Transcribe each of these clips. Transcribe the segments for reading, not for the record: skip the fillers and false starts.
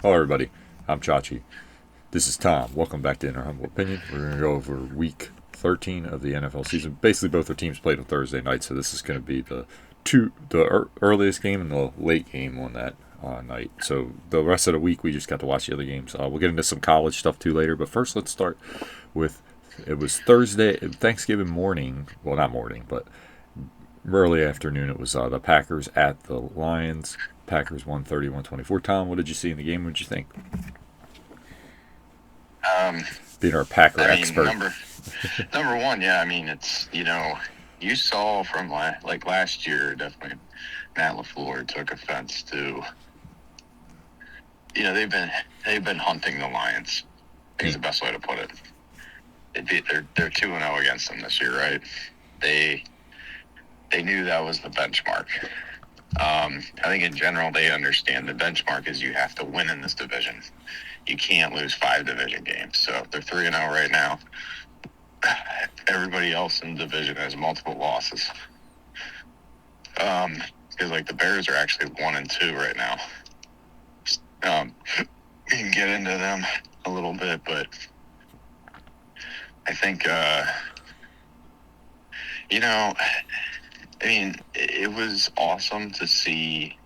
Hello, everybody. I'm Chachi. This is Tom. Welcome back to In Our Humble Opinion. We're going to go over week 13 of the NFL season. Basically, both our teams played on Thursday night, so this is going to be the earliest game and the late game on that night. So the rest of the week, we just got to watch the other games. We'll get into some college stuff too later, but first, let's start with it was Thursday, Thanksgiving morning. Well, not morning, but early afternoon. It was the Packers at the Lions. Packers won 31-24. Tom, what did you see in the game? What did you think? Um, Being our Packer I mean, expert. number one, yeah. I mean, it's you saw from like last year, definitely Matt LaFleur took offense to. They've been hunting the Lions. I think is the best way to put it. They're 2-0 against them this year, right? They they knew that was the benchmark. I think in general they understand the benchmark is you have to win in this division. You can't lose 5 division games. So if they're 3-0 right now, everybody else in the division has multiple losses. Because like the Bears are actually 1-2 right now. We can get into them a little bit, but I think I mean, it was awesome to see.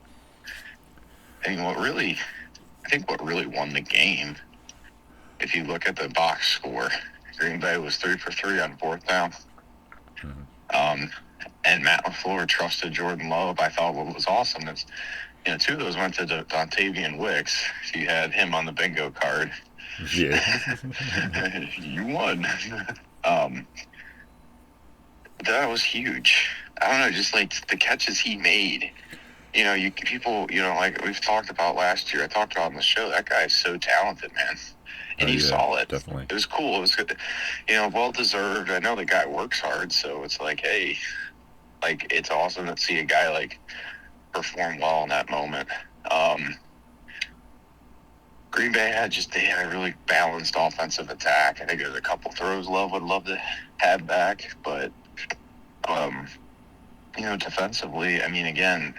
I mean, what really won the game, if you look at the box score, Green Bay was 3 for 3 on fourth down. Um, and Matt LaFleur trusted Jordan Love. I thought what was awesome is, 2 of those went to Dontavian Wicks. So you had him on the bingo card. Yeah. You won. Um, that was huge. I don't know, just like the catches he made. Like we've talked about last year. I talked about on the show. That guy is so talented, man, and Oh you yeah, saw it. definitely. It was cool. It was good. Well deserved. I know the guy works hard, so it's like, hey, like it's awesome to see a guy like perform well in that moment. Green Bay they had a really balanced offensive attack. I think there's a couple throws Love would love to have back, but um, defensively, I mean, again,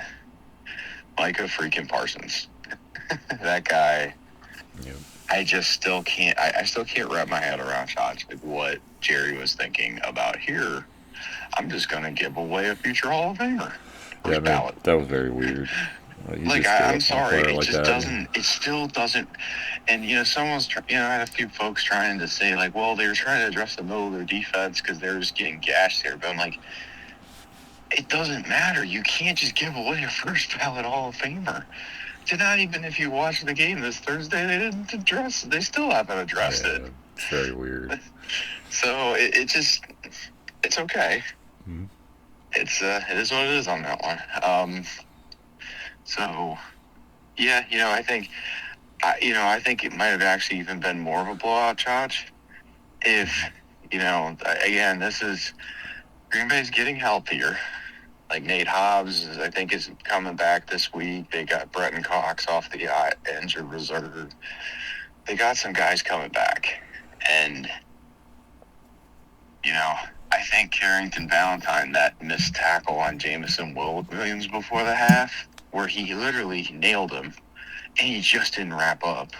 Micah freaking Parsons, that guy. Yeah. I just still can't. I still can't wrap my head around shots like what Jerry was thinking about here. I'm just gonna give away a future Hall of Famer. Yeah, I First mean ballot. that was very weird. You Like just give I'm up on a sorry, player it like just that. doesn't. It still doesn't. And I had a few folks trying to say like, well, they were trying to address the middle of their defense because they were just getting gashed there. But I'm like, it doesn't matter. You can't just give away a first ballot Hall of Famer. Not even if you watch the game this Thursday, they didn't address. They still haven't addressed it. Yeah, it's very weird. So it's okay. Mm-hmm. It is what it is on that one. So yeah, I think it might have actually even been more of a blowout, Josh. If again, this is Green Bay's getting healthier. Like Nate Hobbs, I think, is coming back this week. They got Bretton Cox off the injured reserve. They got some guys coming back, and I think Carrington Valentine, that missed tackle on Jamison Williams before the half, where he literally nailed him, and he just didn't wrap up.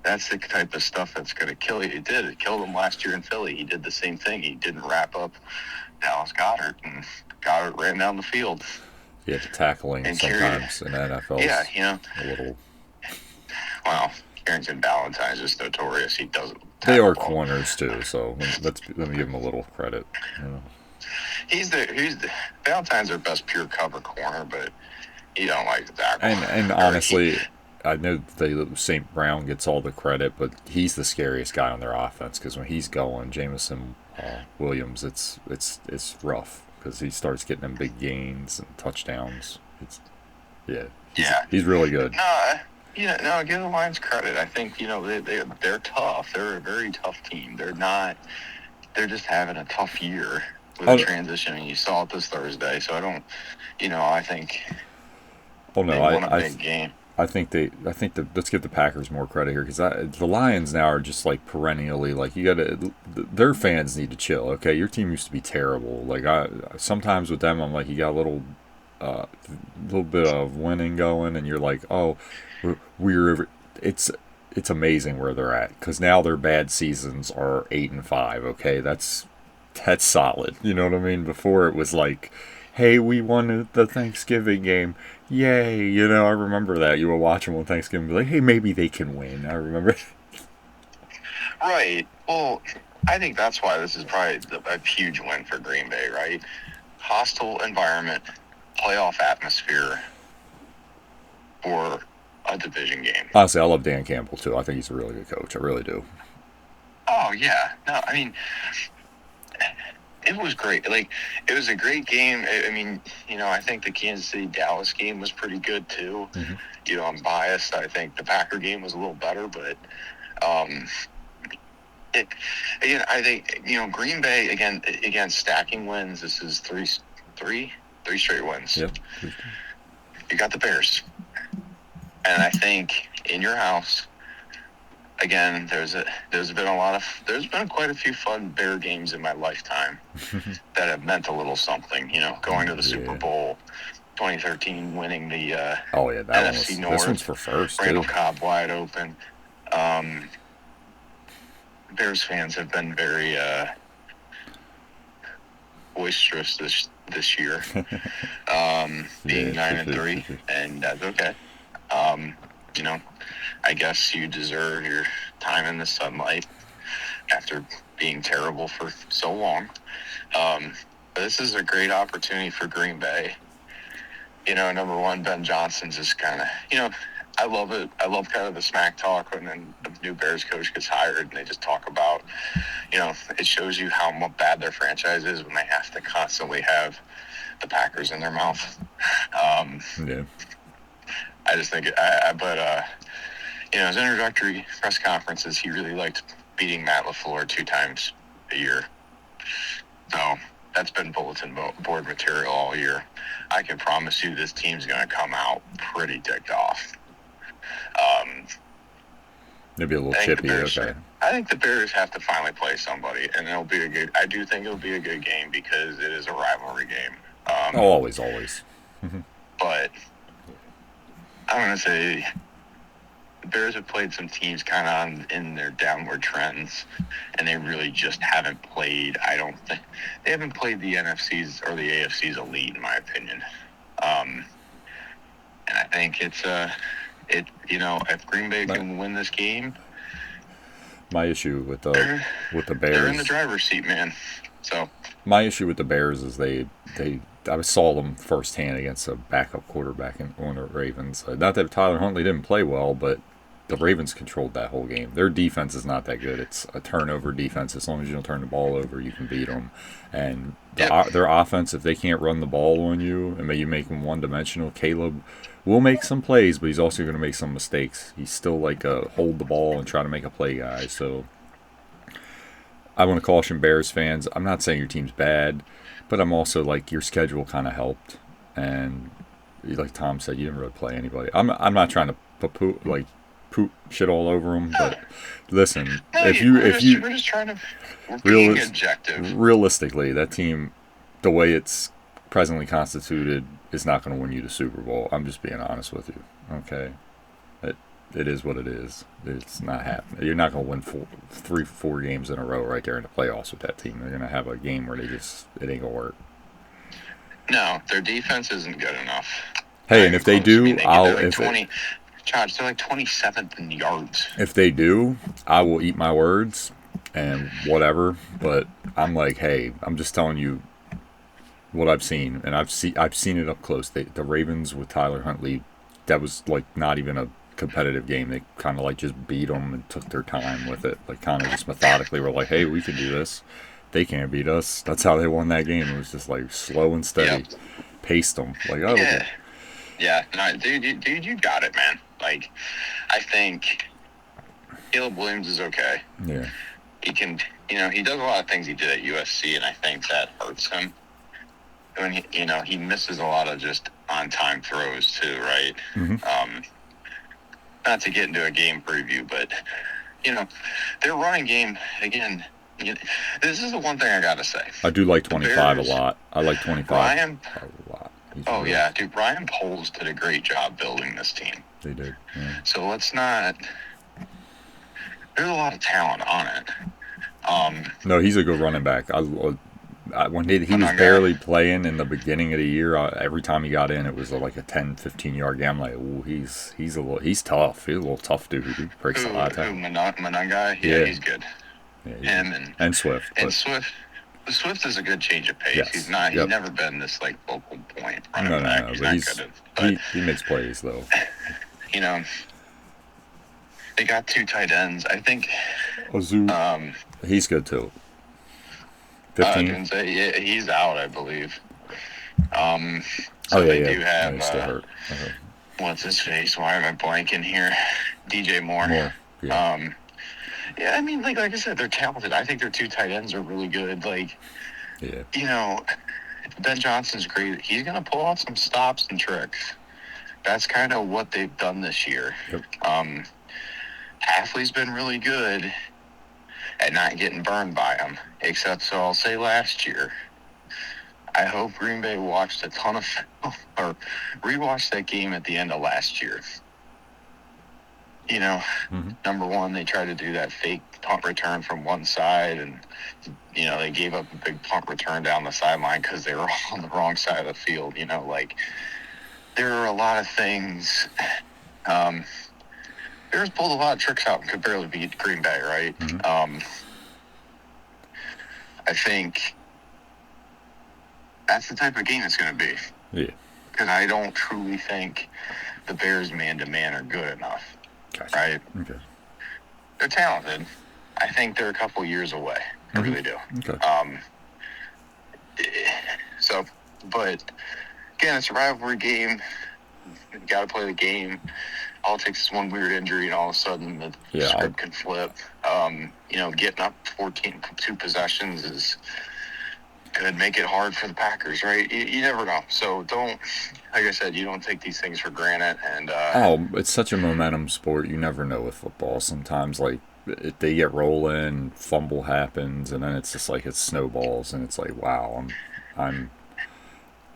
That's the type of stuff that's going to kill you. It did. It killed him last year in Philly. He did the same thing. He didn't wrap up Dallas Goedert, and Goddard ran down the field. Yeah, the tackling And Carrington, sometimes in the NFL yeah, is a little. well, Carrington Valentine is just notorious. He doesn't They tackle are ball. corners too, so let me give them a little credit. You know? He's the Valentine's their best pure cover corner, but he don't like to tackle. And honestly, I know St. Brown gets all the credit, but he's the scariest guy on their offense because when he's going, Jamison Williams, it's rough because he starts getting them big gains and touchdowns. Yeah, Yeah, he's really good. no, no. Give the Lions credit. I think they're tough. They're a very tough team. They're not. They're just having a tough year with a Oh, transition, and you saw it this Thursday. So I don't. I think oh no, they won a big game. I think that let's give the Packers more credit here because the Lions now are just like perennially like you got to their fans need to chill. Okay, your team used to be terrible. Like I sometimes with them I'm like you got a little little bit of winning going, and you're like, oh, we're it's amazing where they're at because now their bad seasons are 8-5. Okay, that's solid. You know what I mean? Before it was like, hey, we won the Thanksgiving game. Yay. You know, I remember that. You were watching on Thanksgiving, be like, hey, maybe they can win. I remember. Right. Well, I think that's why this is probably a huge win for Green Bay, right? Hostile environment, playoff atmosphere for a division game. Honestly, I love Dan Campbell, too. I think he's a really good coach. I really do. Oh, yeah. No, I mean, it was great. Like, it was a great game. I mean, you know, I think the Kansas City-Dallas game was pretty good, too. Mm-hmm. You know, I'm biased. I think the Packer game was a little better, but again, I think, you know, Green Bay, again, stacking wins. This is three straight wins. Yep. You got the Bears. And I think in your house, again, there's been quite a few fun Bear games in my lifetime that have meant a little something. You know, going to the Super Bowl, 2013, winning the NFC North. This one's for first. Randall too. Cobb wide open. Bears fans have been very boisterous this year, being 9-3, and that's okay. You know, I guess you deserve your time in the sunlight after being terrible for so long. But this is a great opportunity for Green Bay. You know, number one, Ben Johnson's just kind of, you know, I love it. I love kind of the smack talk when then the new Bears coach gets hired and they just talk about, you know, it shows you how bad their franchise is when they have to constantly have the Packers in their mouth. Yeah. I just think, you know, his introductory press conferences, he really liked beating Matt LaFleur 2 times a year. So that's been bulletin board material all year. I can promise you this team's going to come out pretty ticked off. Maybe a little chippy. Okay. I think the Bears have to finally play somebody, and I do think it'll be a good game because it is a rivalry game. Always. But I want to say the Bears have played some teams kind of in their downward trends, and they really just haven't played. They haven't played the NFC's or the AFC's elite, in my opinion. And I think you know, if Green Bay can win this game, my issue with the Bears, they're in the driver's seat, man. So my issue with the Bears is I saw them firsthand against a backup quarterback on the Ravens. Not that Tyler Huntley didn't play well, but the Ravens controlled that whole game. Their defense is not that good. It's a turnover defense. As long as you don't turn the ball over, you can beat them. And their offense, if they can't run the ball on you and you make them one-dimensional, Caleb will make some plays, but he's also going to make some mistakes. He's still like a hold the ball and try to make a play guy. So I want to caution Bears fans. I'm not saying your team's bad, but I'm also like your schedule kind of helped. And like Tom said, you didn't really play anybody. I'm not trying to poop shit all over them, but listen, we're just trying to being objective. Realistically, that team, the way it's presently constituted, is not going to win you the Super Bowl. I'm just being honest with you. Okay, it is what it is. It's not happening. You're not going to win 4 games in a row right there in the playoffs with that team. They're going to have a game where it ain't going to work. No, their defense isn't good enough. Hey, and if they do, they're like 27th in yards. If they do, I will eat my words and whatever. But I'm like, hey, I'm just telling you what I've seen, and I've seen it up close. The Ravens with Tyler Huntley, that was like not even a competitive game. They kind of like just beat them and took their time with it, like kind of just methodically were like, hey, we can do this. They can't beat us. That's how they won that game. It was just like slow and steady, paced them. Like, oh, yeah. Yeah, no, dude, you got it, man. Like, I think Caleb Williams is okay. Yeah. He can, you know, he does a lot of things he did at USC, and I think that hurts him. When he misses a lot of just on-time throws too, right? Mm-hmm. Not to get into a game preview, but, you know, their running game, again, this is the one thing I got to say. I do like 25 a lot. I like 25 a lot. Oh, yeah, dude, Ryan Poles did a great job building this team. They did. Yeah. So let's not. There's a lot of talent on it. No, he's a good running back. When he was Monanga. barely playing in the beginning of the year, every time he got in, it was like a 10, 15-yard game. I'm like, ooh, he's tough. He's a little tough dude. He breaks a lot of time. Monanga? Yeah, he's good. Yeah, Him and Swift. And Swift. Swift is a good change of pace. Yes. He's not. Yep. He's never been this like focal point running No, back. He's not good at. He makes plays though. You know, they got 2 tight ends. I think. Ozu. He's good too. 15. Yeah, he's out, I believe. They do have. He's still hurt. What's his face? Why am I blanking here? DJ Moore. Yeah. Yeah, I mean, like I said, they're talented. I think their 2 tight ends are really good. Like, yeah. You know, Ben Johnson's great. He's going to pull out some stops and tricks. That's kind of what they've done this year. Yep. Hafley's been really good at not getting burned by him, except, so I'll say last year. I hope Green Bay watched a ton of film or rewatched that game at the end of last year. You know, Number one, they tried to do that fake punt return from one side, and, you know, they gave up a big punt return down the sideline because they were on the wrong side of the field. You know, like, there are a lot of things. Bears pulled a lot of tricks out and could barely beat Green Bay, right? I think that's the type of game it's going to be. Yeah. Because I don't truly think the Bears man-to-man are good enough. Gotcha. Right? Okay. They're talented. I think they're a couple years away. I really do. Okay. But again, it's a rivalry game. You got to play the game. All it takes is one weird injury, and all of a sudden the script can flip. You know, getting up 2 possessions could make it hard for the Packers, right? You never know. So don't, like I said, you don't take these things for granted. And it's such a momentum sport. You never know with football. Sometimes, like, if they get rolling, fumble happens, and then it's just like it snowballs, and it's like, wow,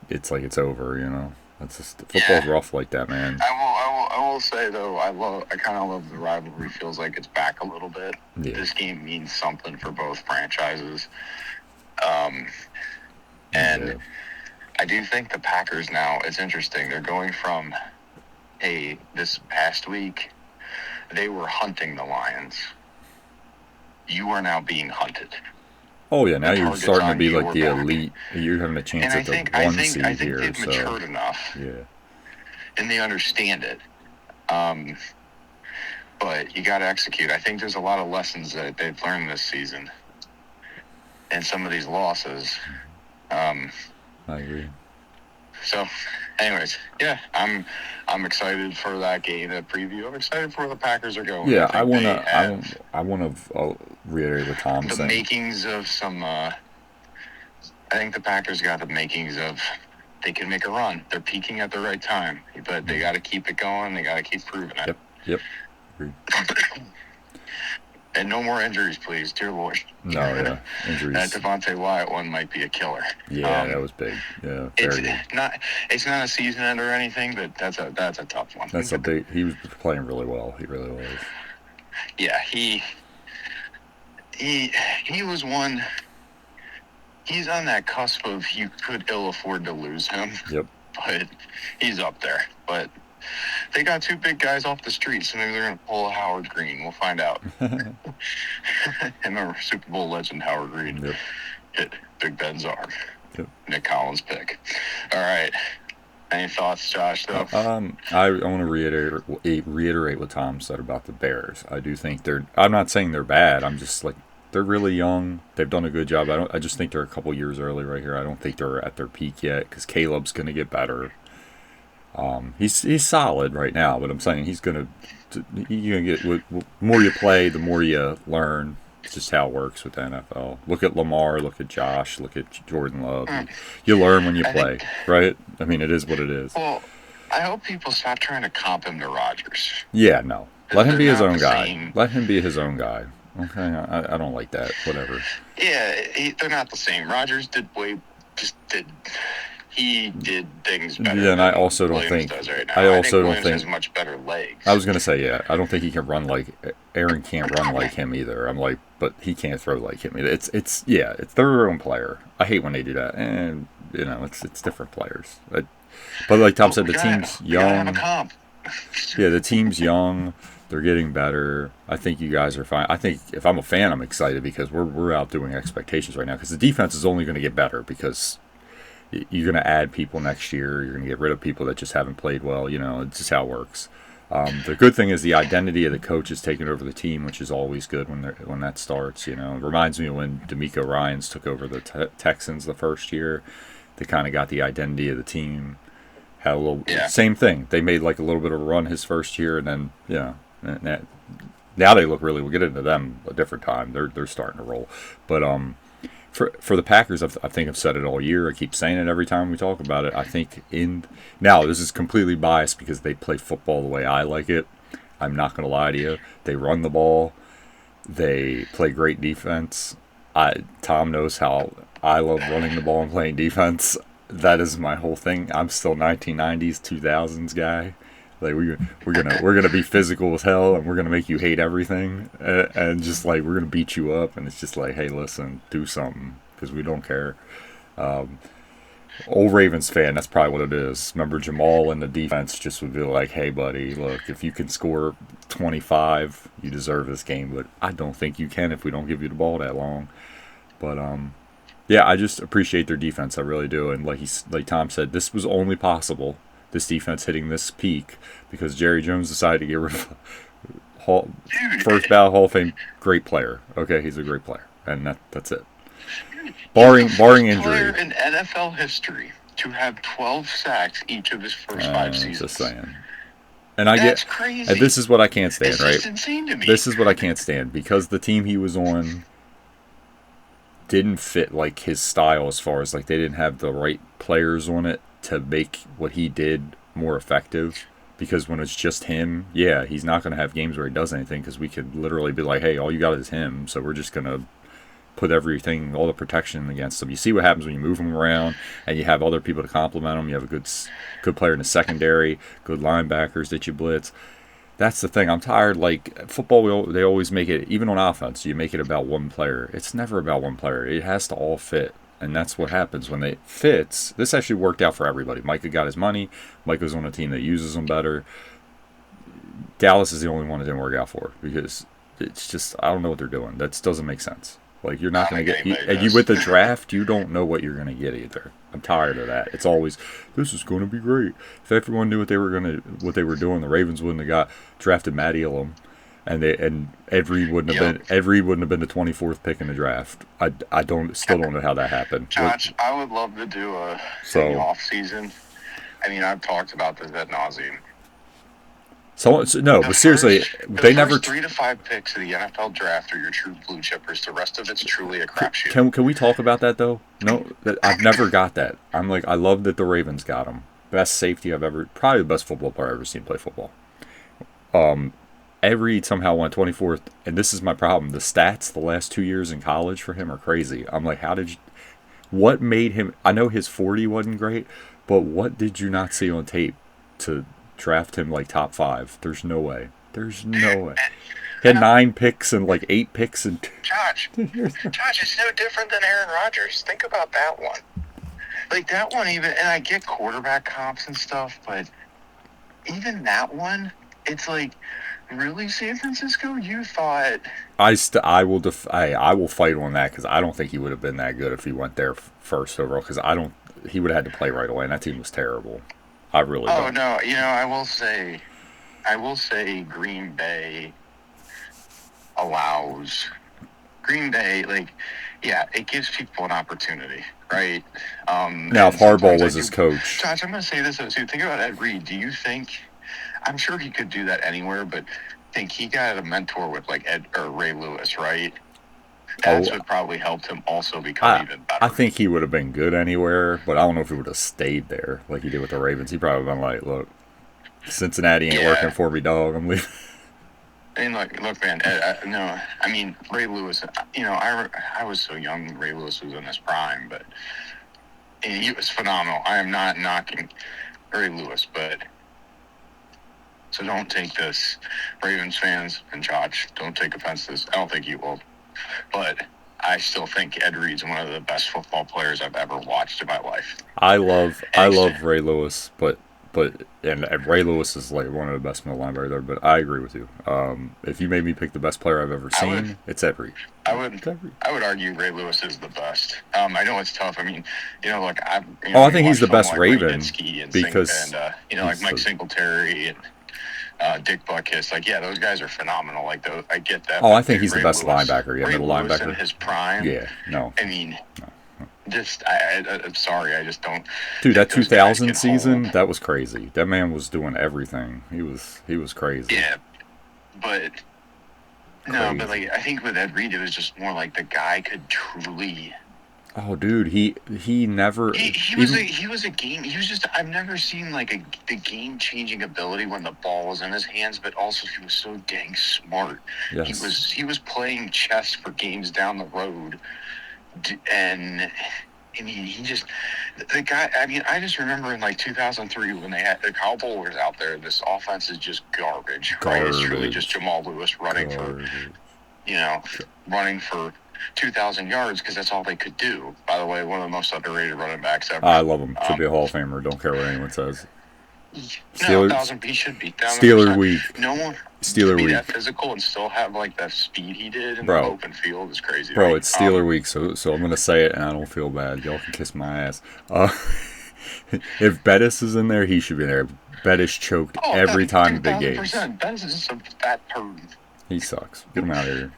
it's like it's over, you know. That's just football's rough like that, man. I will say though, I kind of love the rivalry. Feels like it's back a little bit. Yeah. This game means something for both franchises. And I do think the Packers now, it's interesting. They're going from, this past week, they were hunting the Lions. You are now being hunted. Oh, yeah, now you're starting to be like the elite. You're having a chance at the 1 seed here. I think they've matured enough. Yeah. And they understand it. But you got to execute. I think there's a lot of lessons that they've learned this season. And some of these losses. I agree. So, anyways, yeah, I'm excited for that game, that preview. I'm excited for where the Packers are going. Yeah, I want to reiterate what Tom said. The makings of some. I think the Packers got the makings of they can make a run. They're peaking at the right time, but they got to keep it going. They got to keep proving it. Yep. Agreed. And no more injuries, please, dear Lord. No, yeah, injuries. That Devontae Wyatt one might be a killer. Yeah, that was big. Yeah, it's not a season end or anything, but that's a tough one. That's a big. He was playing really well. He really was. Yeah, he was one. He's on that cusp of you could ill afford to lose him. Yep. But he's up there. But they got 2 big guys off the street, so maybe they're going to pull a Howard Green. We'll find out. And remember, Super Bowl legend Howard Green hit Big Ben's arm. Yep. Nick Collins pick. All right. Any thoughts, Josh, though? I want to reiterate what Tom said about the Bears. I do think I'm not saying they're bad. I'm just like, they're really young. They've done a good job. I just think they're a couple years early right here. I don't think they're at their peak yet because Caleb's going to get better. He's solid right now, but I'm saying he's gonna get. The more you play, the more you learn. It's just how it works with the NFL. Look at Lamar, look at Josh, look at Jordan Love. You learn when you play, right? I mean, it is what it is. Well, I hope people stop trying to comp him to Rodgers. Yeah, no. Let him be his own guy. Let him be his own guy. Okay, I don't like that. Whatever. Yeah, they're not the same. Rodgers did he did things better Yeah, and I than also don't Williams think. does right I now. I think also don't Williams think. has much better legs. I was gonna say, yeah. I don't think he can run like Aaron can't run like him either. I'm like, but he can't throw like him either. It's their own player. I hate when they do that, and it's different players. But like Tom But said, the team's we gotta have a young. comp. Yeah, the team's young. They're getting better. I think you guys are fine. I think if I'm a fan, I'm excited because we're outdoing expectations right now. Because the defense is only going to get better because you're going to add people next year. You're going to get rid of people that just haven't played well. It's just how it works. The good thing is the identity of the coach is taking over the team, which is always good when that starts. It reminds me of when D'Amico Ryans took over the Texans the first year. They kind of got the identity of the team. Had a little same thing. They made like a little bit of a run his first year, and then now they look really. We'll get into them a different time. They're starting to roll, but for the Packers, I think I've said it all year. I keep saying it every time we talk about it. I think now this is completely biased because they play football the way I like it. I'm not going to lie to you. They run the ball. They play great defense. Tom knows how I love running the ball and playing defense. That is my whole thing. I'm still 1990s, 2000s guy. Like we're gonna be physical as hell, and we're gonna make you hate everything, and just like we're gonna beat you up, and it's just like, hey, listen, do something because we don't care. Old Ravens fan, that's probably what it is. Remember Jamal in the defense just would be like, hey, buddy, look, if you can score 25, you deserve this game, but I don't think you can if we don't give you the ball that long. But yeah, I just appreciate their defense. I really do. And like Tom said, this was only possible, this defense hitting this peak, because Jerry Jones decided to get rid of first ballot Hall of Fame great player. Okay, he's a great player, and that's it. Barring injury. Player in NFL history to have 12 sacks each of his first 5 seasons. Just saying. And that's crazy. And this is what I can't stand, it's right? It's insane to me. This is what I can't stand because the team he was on didn't fit like his style as far as like they didn't have the right players on it to make what he did more effective. Because when it's just him, yeah, he's not going to have games where he does anything because we could literally be like, hey, all you got is him, so we're just going to put everything, all the protection against him. You see what happens when you move him around and you have other people to complement him. You have a good player in the secondary, good linebackers that you blitz. That's the thing. I'm tired. Like football, they always make it, even on offense, you make it about one player. It's never about one player. It has to all fit. And that's what happens when it fits. This actually worked out for everybody. Micah got his money. Micah's on a team that uses him better. Dallas is the only one that didn't work out for because it's just, I don't know what they're doing. That doesn't make sense. Like, you're not going to get, and you with the draft, you don't know what you're going to get either. I'm tired of that. It's always, this is going to be great. If everyone knew what they were doing, the Ravens wouldn't have drafted Matty Elam, and Every wouldn't have been the 24th pick in the draft. I still don't know how that happened. Josh, I would love to do a off season. I mean, I've talked about this ad nauseum. But seriously, they never 3 to 5 picks of the NFL draft are your true blue chippers. The rest of it's truly a crapshoot. Can we talk about that though? No, I've never got that. I'm like, I love that the Ravens got him. Best safety I've ever, probably the best football player I've ever seen play football. Every somehow went 24th, and this is my problem. The stats the last 2 years in college for him are crazy. I'm like, what made him? I know his 40 wasn't great, but what did you not see on tape to draft him like top 5? There's no way. There's no way. He had 9 picks and like 8 picks and. Josh, it's no different than Aaron Rodgers. Think about that one. Like that one, even, and I get quarterback comps and stuff, but even that one, it's like, really, San Francisco? You thought? I will fight on that because I don't think he would have been that good if he went there first overall. Because he would have had to play right away, and that team was terrible. I really. Oh no, I will say, Green Bay allows it gives people an opportunity, right? Now, if Harbaugh was his coach, Josh, I'm going to say this too. Think about Ed Reed. Do you think? I'm sure he could do that anywhere, but I think he got a mentor with like Ed or Ray Lewis, right? That's what probably helped him also become even better. I think he would have been good anywhere, but I don't know if he would have stayed there like he did with the Ravens. He probably been like, look, Cincinnati ain't working for me, dog. I'm leaving. And look, man. No, I mean Ray Lewis. I was so young when Ray Lewis was in his prime, but And he was phenomenal. I am not knocking Ray Lewis, but so don't take this, Ravens fans and Josh. Don't take offense to this. I don't think you will, but I still think Ed Reed's one of the best football players I've ever watched in my life. I love And he's- Ray Lewis, but Ray Lewis is like one of the best middle linebackers there. But I agree with you. If you made me pick the best player I've ever seen, it's Ed Reed. I would argue Ray Lewis is the best. I know it's tough. I mean, like I. I think he's the best Raven because like Mike Singletary and Dick Butkus. Like, yeah, those guys are phenomenal. Like, those, I get that. Oh, I think he's the best linebacker. Yeah, middle linebacker in his prime. Yeah, no. I mean, I'm sorry, I just don't. Dude, that 2000 season, that was crazy. That man was doing everything. He was crazy. Yeah, but no, but like I think with Ed Reed, it was just more like the guy could truly. Oh, dude, he never. He was a game. He was just. I've never seen like the game changing ability when the ball was in his hands, but also he was so dang smart. Yes. He was playing chess for games down the road, and. I mean, the guy, I mean, I just remember in like 2003 when they had the Cowboys out there, this offense is just garbage. Right? It's truly just Jamal Lewis running for 2,000 yards because that's all they could do. By the way, one of the most underrated running backs ever. I love him. Should be a Hall of Famer. Don't care what anyone says. He should be. Steeler week. No one. Steeler week. That physical and still have like that speed he did in the open field is crazy. Bro, it's Steeler week, so I'm gonna say it, and I don't feel bad. Y'all can kiss my ass. If Bettis is in there, he should be there. Bettis choked every time in big games. Bettis is just a fat turd. He sucks. Get him out of here.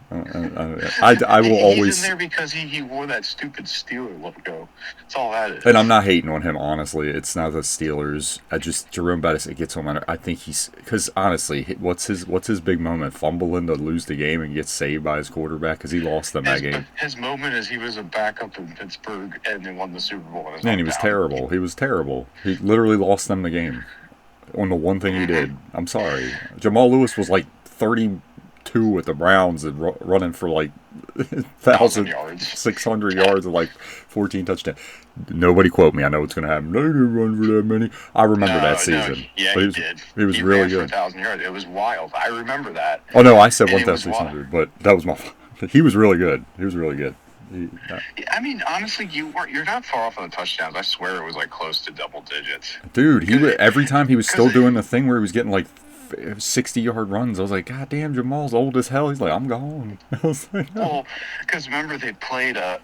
I will always. He's in there because he wore that stupid Steeler logo. That's all that is. And I'm not hating on him, honestly. It's not the Steelers. Jerome Bettis. It gets him under. I think he's because honestly, what's his big moment? Fumbling to lose the game and get saved by his quarterback because he lost them that game. His moment is he was a backup in Pittsburgh and they won the Super Bowl. Man, he was terrible. He was terrible. He literally lost them the game on the one thing he did. I'm sorry. Jamal Lewis was like 32 with the Browns and running for like 1,600 yards and like 14 touchdowns. Nobody quote me. I know it's going to happen. They didn't run for that many. I remember that season. Yeah, he did. He was really good. 1,000 yards. It was wild. I remember that. Oh, no, I said 1,600, but that was my fault. He was really good. He was really good. I mean, honestly, you're not far off on the touchdowns. I swear it was like close to double digits. Dude, every time he was still doing the thing where he was getting like 60-yard runs. I was like, God damn, Jamal's old as hell. He's like, I'm gone. I was like, oh. Well, because remember they played I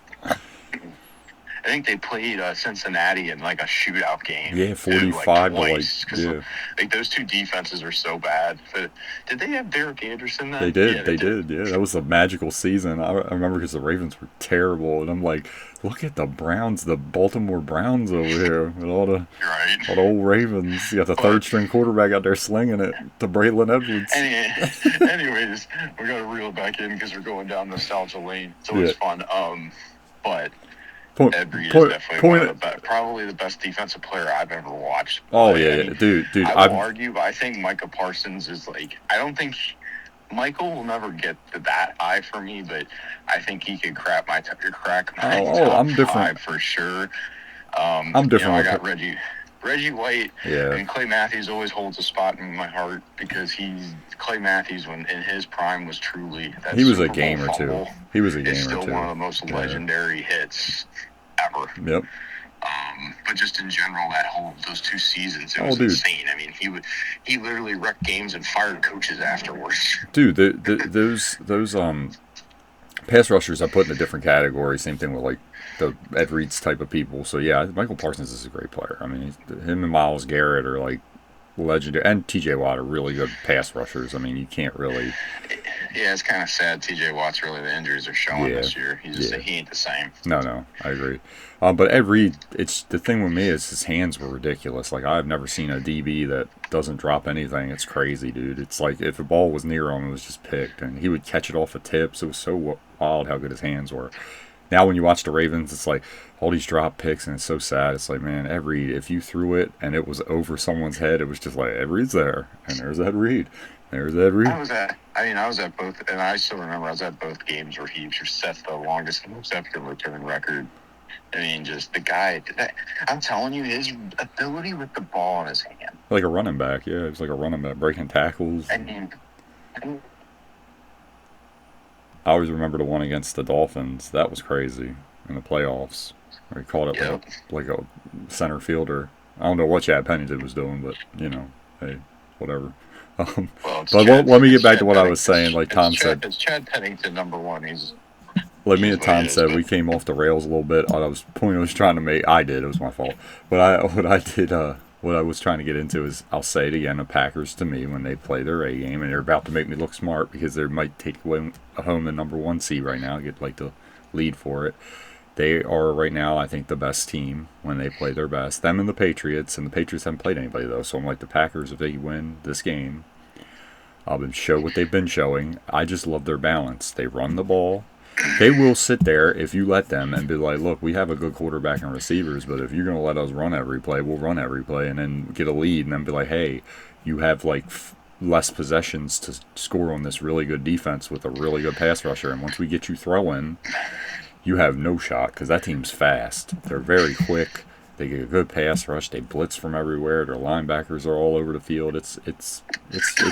think they played Cincinnati in like a shootout game. Yeah, 45 to like, yeah. Like those two defenses are so bad. But did they have Derek Anderson then? They did. Yeah, they did. Yeah, that was a magical season. I remember because the Ravens were terrible, and I'm like, look at the Browns, the Baltimore Browns over here, with all the old Ravens. You got the third string quarterback out there slinging it to Braylon Edwards. Anyways, we got to reel it back in because we're going down nostalgia lane. It's always fun. But. Ed Reed is definitely probably the best defensive player I've ever watched. Oh, yeah, dude. I will argue, but I think Micah Parsons is like, I don't think Michael will never get to that high for me, but I think he could crack my top I'm different. Five for sure. I'm different. I got Reggie White and Clay Matthews always holds a spot in my heart because Clay Matthews when in his prime was truly that he was Super a gamer Bowl too. He was a gamer too. It's still one of the most legendary hits ever. Yep. But just in general, those 2 seasons, it was insane. I mean, he literally wrecked games and fired coaches afterwards. Dude, those pass rushers I put in a different category. Same thing with like the Ed Reed's type of people. So yeah, Michael Parsons is a great player. I mean, him and Myles Garrett are like legendary, and T.J. Watt are really good pass rushers. I mean, you can't really. Yeah, it's kind of sad. T.J. Watt's really the injuries are showing this year. He ain't the same. No, I agree. But Ed Reed, it's the thing with me is his hands were ridiculous. Like I've never seen a DB that doesn't drop anything. It's crazy, dude. It's like if a ball was near him, it was just picked, and he would catch it off of tips. It was so wild how good his hands were. Now when you watch the Ravens, it's like all these drop picks, and it's so sad. It's like, man, Ed Reed, if you threw it and it was over someone's head, it was just like, Ed Reed's there, and there's Ed Reed. There's Ed Reed. I was at both, and I still remember I was at both games where he set the longest interception return record I mean, just the guy. I'm telling you, his ability with the ball in his hand. Like a running back, yeah. It's like a running back, breaking tackles. I mean, I always remember the one against the Dolphins. That was crazy in the playoffs. Where he called it yep. like a center fielder. I don't know what Chad Pennington was doing, but hey, whatever. Well, But let me get back to what I was saying. Like Tom said, it's Chad Pennington #1. like me and what he Tom is, said, but- we came off the rails a little bit. Point I was trying to make, I did. It was my fault. But what I was trying to get into is, I'll say it again: the Packers, to me, when they play their A game, and they're about to make me look smart because they might take away home the #1 seed right now, get like the lead for it. They are right now, I think, the best team when they play their best. Them and the Patriots haven't played anybody though. So I'm like the Packers, if they win this game, I'll show what they've been showing. I just love their balance. They run the ball. They will sit there if you let them and be like, look, we have a good quarterback and receivers, but if you're going to let us run every play, we'll run every play and then get a lead and then be like, hey, you have like less possessions to score on this really good defense with a really good pass rusher. And once we get you throwing, you have no shot because that team's fast. They're very quick. They get a good pass rush. They blitz from everywhere. Their linebackers are all over the field. It's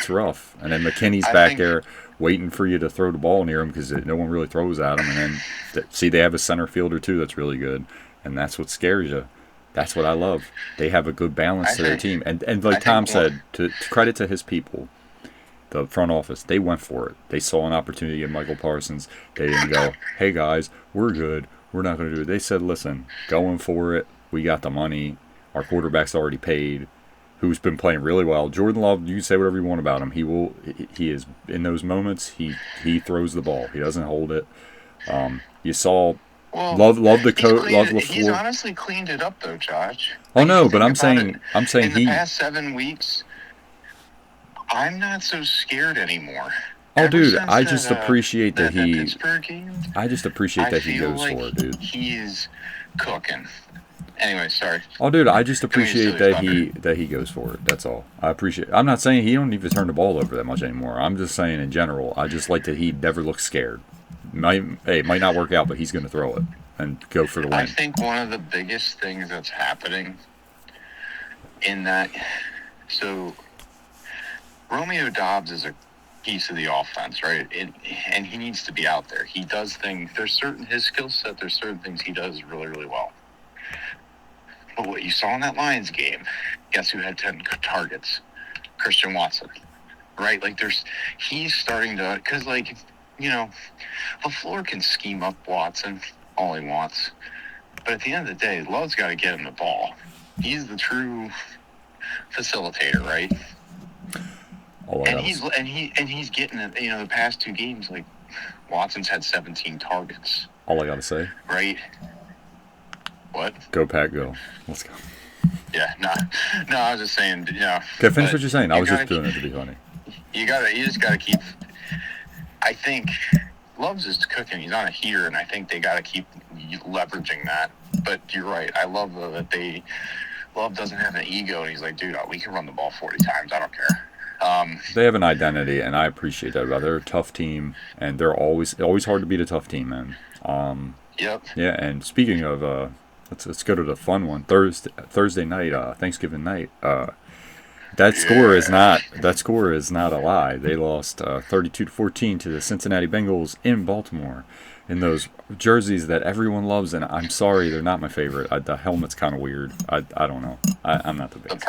rough. And then McKinney's back there waiting for you to throw the ball near him because no one really throws at him. And then they have a center fielder too that's really good, and that's what scares you. That's what I love. They have a good balance to their team. And like Tom said, to credit to his people, the front office, they went for it. They saw an opportunity to get Michael Parsons. They didn't go, hey guys, we're good. We're not going to do it. They said, listen, going for it. We got the money. Our quarterback's already paid. Who's been playing really well. Jordan Love, you can say whatever you want about him. He is, in those moments, he throws the ball. He doesn't hold it. You saw love the coach, love LaFleur. He's honestly cleaned it up though, Josh. Oh no, but I'm saying in the past 7 weeks, I'm not so scared anymore. Oh, dude, I just appreciate that he. Pittsburgh game, I just appreciate that he goes like for it, dude. He's cooking. Anyway, sorry. Oh, dude, I just appreciate that he goes for it. That's all. I appreciate. I'm not saying he don't need to turn the ball over that much anymore. I'm just saying in general. I just like that he never looks scared. It might not work out, but he's going to throw it and go for the win. I think one of the biggest things that's happening in that, so Romeo Doubs is a piece of the offense, right? And he needs to be out there. He does things. His skill set. There's certain things he does really, really well. But what you saw in that Lions game, guess who had 10 targets? Christian Watson, right? Like he's starting to, because LaFleur can scheme up Watson all he wants, but at the end of the day, Love's got to get him the ball. He's the true facilitator, right? He's getting it. The past 2 games, like Watson's had 17 targets. All I gotta say, right? What? Go Pack, go! Let's go. Yeah, no, I was just saying, Okay, finish what you're saying. I was just doing it to be funny. You just gotta keep. I think Love's just cooking. He's on a heater, and I think they gotta keep leveraging that. But you're right. I love that Love doesn't have an ego, and he's like, dude, we can run the ball 40 times. I don't care. They have an identity, and I appreciate that. They're a tough team, and they're always hard to beat a tough team, man. Yep. Yeah, and speaking of, let's go to the fun one. Thursday night, Thanksgiving night. That score is not a lie. They lost 32-14 to the Cincinnati Bengals in Baltimore, in those jerseys that everyone loves. And I'm sorry, they're not my favorite. The helmet's kind of weird. I don't know. I'm not the biggest.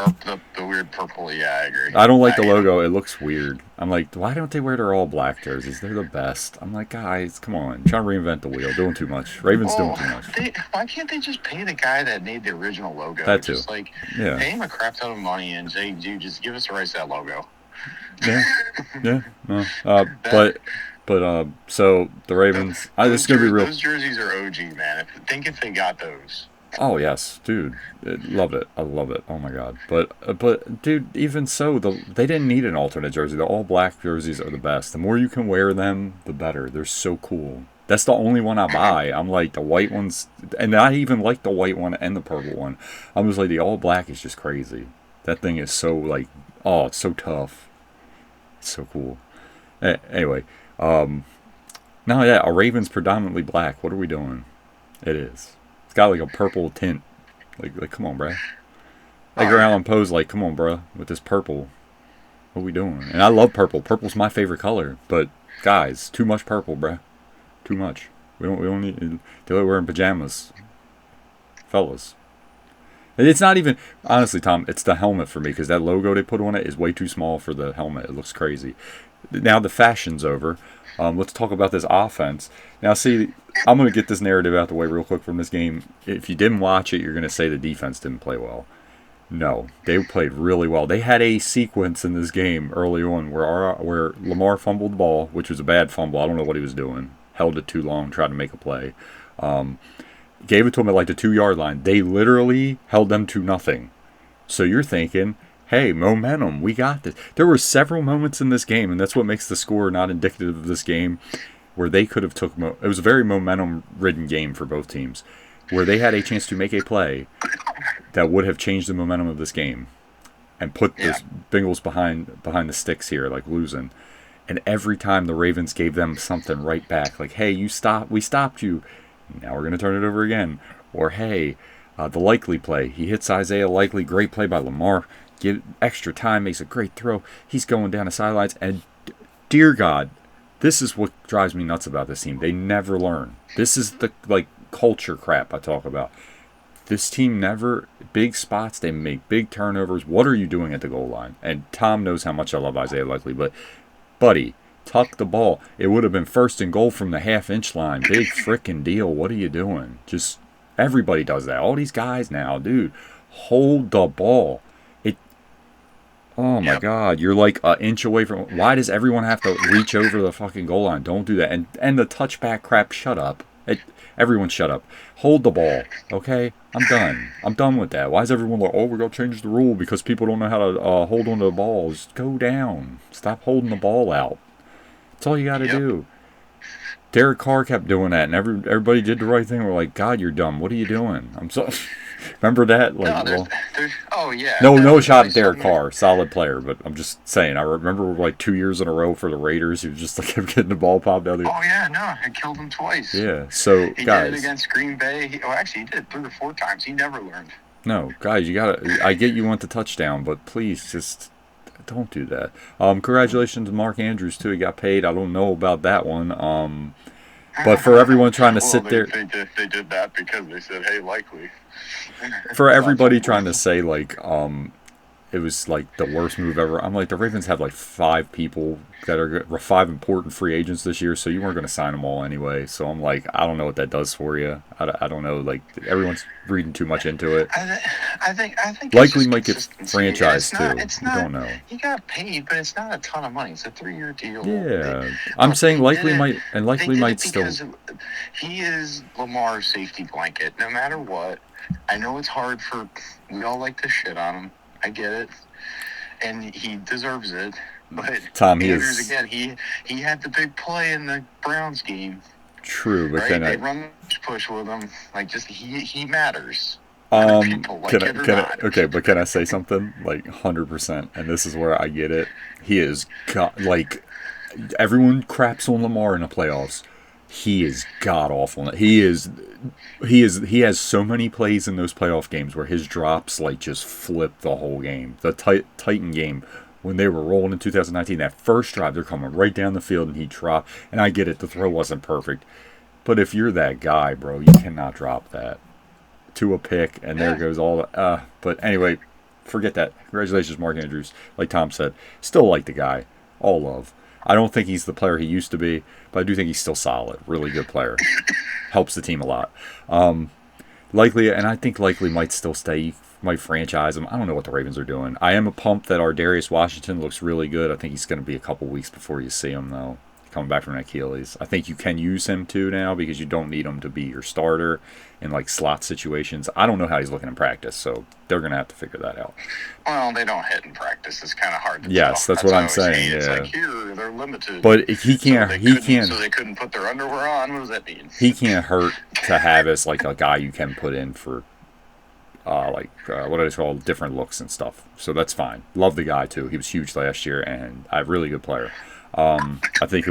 The weird purple. Yeah, I agree. I don't like the logo. It looks weird. I'm like, why don't they wear their all black jerseys? They're the best. I'm like, guys, come on, trying to reinvent the wheel, doing too much. Ravens doing too much. Why can't they just pay the guy that made the original logo? That too. Just pay him a crap ton of money and say, dude, just give us the rights to that logo. Yeah. No. So the Ravens. This is gonna be real. Those jerseys are OG, man. Think if they got those. Oh yes, dude, loved it. I love it. Oh my god. But dude, even so, they didn't need an alternate jersey. The all black jerseys are the best. The more you can wear them, the better. They're so cool. That's the only one I buy. I'm like the white ones, and I even like the white one and the purple one. I'm just like the all black is just crazy. That thing is so it's so tough. It's so cool. Anyway, a Ravens predominantly black. What are we doing? It is. got like a purple tint. Like come on, bro. Edgar Allan Poe's like, come on, bro, with this purple. What are we doing? And I love purple. Purple's my favorite color. But guys, too much purple, bro. Too much. We don't need. They're like wearing pajamas, fellas. And it's not even honestly, Tom. It's the helmet for me because that logo they put on it is way too small for the helmet. It looks crazy. Now the fashion's over. Let's talk about this offense. Now, see, I'm going to get this narrative out the way real quick from this game. If you didn't watch it, you're going to say the defense didn't play well. No, they played really well. They had a sequence in this game early on where Lamar fumbled the ball, which was a bad fumble. I don't know what he was doing. Held it too long, tried to make a play. Gave it to him at like the 2-yard line. They literally held them to nothing. So you're thinking, hey, momentum, we got this. There were several moments in this game, and that's what makes the score not indicative of this game, where they could have took. It was a very momentum-ridden game for both teams, where they had a chance to make a play that would have changed the momentum of this game and put the Bengals behind the sticks here, like losing. And every time the Ravens gave them something right back, like, hey, we stopped you. Now we're going to turn it over again. Or, hey, the Likely play. He hits Isaiah Likely. Great play by Lamar. Give extra time, makes a great throw. He's going down the sidelines. And, dear God, this is what drives me nuts about this team. They never learn. This is the, culture crap I talk about. This team never, big spots, they make big turnovers. What are you doing at the goal line? And Tom knows how much I love Isaiah Likely, but, buddy, tuck the ball. It would have been 1st and goal from the half-inch line. Big frickin' deal. What are you doing? Just, everybody does that. All these guys now, dude, hold the ball. Oh, my God. You're like an inch away from... Why does everyone have to reach over the fucking goal line? Don't do that. And the touchback crap, shut up. Everyone shut up. Hold the ball, okay? I'm done. I'm done with that. Why is everyone like, oh, we're going to change the rule because people don't know how to hold on to the ball? Just go down. Stop holding the ball out. That's all you got to do. Derek Carr kept doing that, and everybody did the right thing. We're like, God, you're dumb. What are you doing? I'm so... Remember that? No shot at Derek Carr. Solid player, but I'm just saying. I remember 2 years in a row for the Raiders, he was just kept getting the ball popped out. Oh yeah, no, I killed him twice. Yeah, so he guys, did it against Green Bay. He did 3 or 4 times. He never learned. No, guys, you gotta. I get you want the touchdown, but please just don't do that. Congratulations to Mark Andrews too. He got paid. I don't know about that one. But for everyone trying to sit there, they did that because they said, "Hey, Likely." For everybody trying to say it was the worst move ever. I'm like, the Ravens have 5 people that are 5 important free agents this year, so you weren't going to sign them all anyway. So I'm like, I don't know what that does for you. I don't know. Everyone's reading too much into it. I think Likely might get franchised too. We don't know. He got paid, but it's not a ton of money. It's a 3-year deal. Yeah, I'm saying Likely might still. He is Lamar's safety blanket, no matter what. I know it's hard we all like to shit on him. I get it. And he deserves it. But Tom, Andrews, again, he had the big play in the Browns game. True, but right? They run push with him. He matters. Okay, but can I say something? 100%, and this is where I get it. He is everyone craps on Lamar in the playoffs. He is god awful. He has so many plays in those playoff games where his drops just flip the whole game. The Titan game when they were rolling in 2019, that first drive, they're coming right down the field and he dropped. And I get it, the throw wasn't perfect, but if you're that guy, bro, you cannot drop that to a pick. And there goes all the. But anyway, forget that. Congratulations, Mark Andrews. Like Tom said, still like the guy. All love. I don't think he's the player he used to be, but I do think he's still solid. Really good player. Helps the team a lot. Likely, and I think Likely might still stay, might franchise him. I don't know what the Ravens are doing. I am a pump that our Darius Washington looks really good. I think he's going to be a couple weeks before you see him, though, coming back from an Achilles. I think you can use him, too, now, because you don't need him to be your starter in, slot situations. I don't know how he's looking in practice, so they're going to have to figure that out. Well, they don't hit in practice. It's kind of hard to Yes, tell. That's what I'm saying. It's here, they're limited. But he can't. So they couldn't put their underwear on? What does that mean? He can't hurt to have as, a guy you can put in for, what do they call different looks and stuff. So that's fine. Love the guy, too. He was huge last year, and a really good player. I think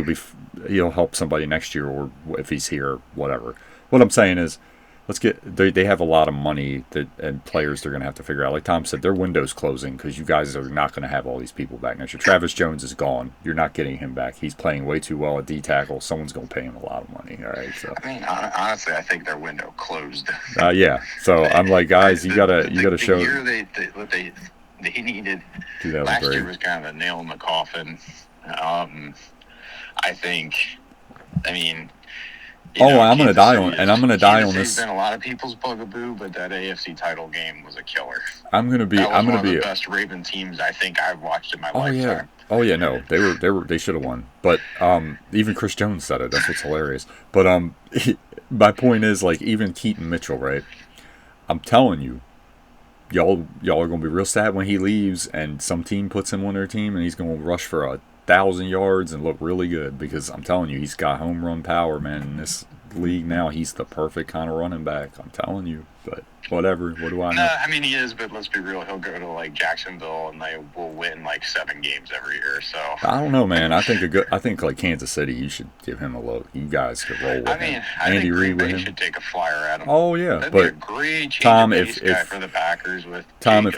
he'll help somebody next year, or if he's here, whatever. What I'm saying is, They have a lot of money and players they're going to have to figure out. Like Tom said, their window's closing because you guys are not going to have all these people back next year. Travis Jones is gone. You're not getting him back. He's playing way too well at D tackle. Someone's going to pay him a lot of money. All right, so I mean, honestly, I think their window closed. yeah. So I'm like, guys, you gotta show. The year they needed last year was kind of a nail in the coffin. I think. I mean. I'm going to die on, and I'm going to die on this. It's been a lot of people's bugaboo, but that AFC title game was a killer. I'm going to be the best Raven teams I think I've watched in my lifetime. Yeah, no, they should have won. But even Chris Jones said it. That's what's hilarious. But my point is, like, even Keaton Mitchell, right? I'm telling you, y'all are going to be real sad when he leaves, and some team puts him on their team, and he's going to rush for 1,000 yards and look really good, because I'm telling you, he's got home run power, man. In this league now, he's the perfect kind of running back. I'm telling you. But whatever. What do I know? I mean, he is, but let's be real. He'll go to like Jacksonville and they will win like 7 games every year. So I don't know, man. I think like Kansas City, you should give him a look. You guys could roll with him. I Andy Reid with him. Should take a flyer at him. Oh yeah, that'd but be a great Tom, guy for the Packers with Tom, Jacobs.